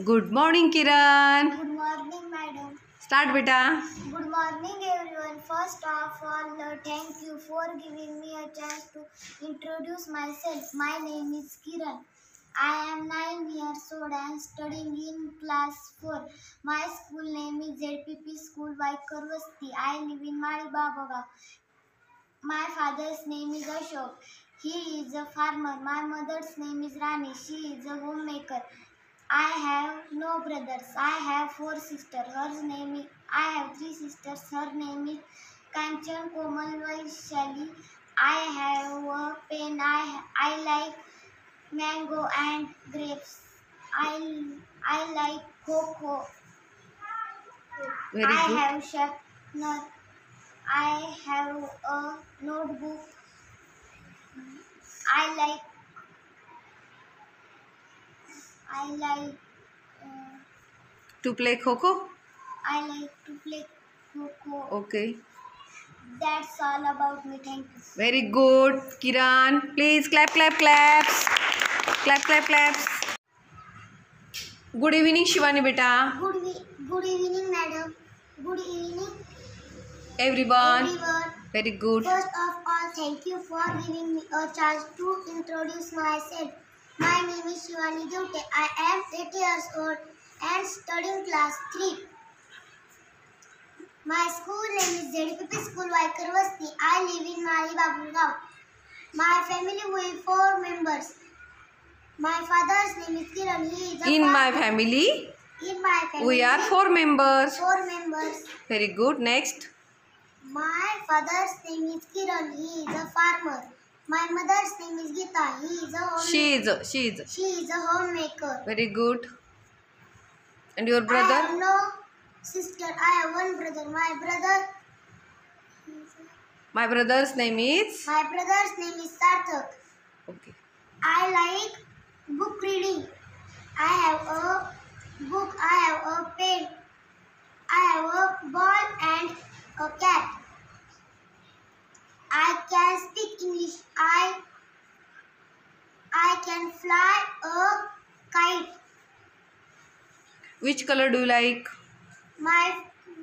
Good morning, Kiran. Good morning, madam. Start, beta. Good morning, everyone. First of all, thank you for giving me a chance to introduce myself. My name is Kiran. I am 9 years old and studying in class 4. My school name is ZPP School Vaikarvasti. I live in Malibabagaon. My father's name is Ashok. He is a farmer. My mother's name is Rani. She is a homemaker. I have no brothers. I have 4 sisters. I have 3 sisters. Her name is Kanchan, Komal, Vaishali. I have a pen. I like mango and grapes. I like cocoa. Very I good. have sharpener. I have a notebook. I like To play Kho-Kho? I like to play cocoa. Okay. That's all about me. Thank you. Very good, Kiran. Please clap, clap, claps. Clap, clap, claps. Good evening, Shivani, beta. Good evening, madam. Good evening, Everyone. everyone. Very good. First of all, thank you for giving me a chance to introduce myself. My name is Shivani Jute. I am 8 years old and studying class 3. My school name is ZPP School Vaikarvasti. I live in Malibabagaon. My family we 4 members. My father's name is Kiran. He is a In farmer. my family, In my family, we are 4 members. 4 members. Very good. Next. My father's name is Kiran. He is a farmer. My mother's name is Geeta. She is a homemaker. Very good. And your I brother? have no sister. I have one brother. My brother's name is? My brother's name is Sarthak. Okay. I like book reading. I have a book. I have a pen. I have a ball and a cat. I can speak English. I can fly a kite. Which color do you like?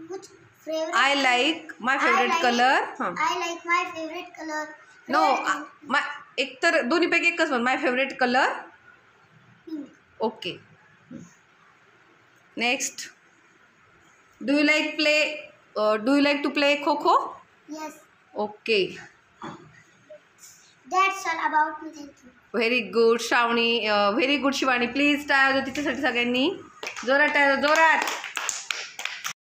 Which favorite? I like my favorite color. I like my favorite color. No, red my एक तर दोन्ही पैकी एकच म्हण. My favorite color. pink. Okay. Next. Do you like to play Kho-Kho? Yes. Okay. That's all about me. Thank you. Very good, Shravani. Very good, Shivani. Please टाळ्या वाजवा तिच्यासाठी सगळ्यांनी. जोरात टाळ्या वाजवा, जोरात.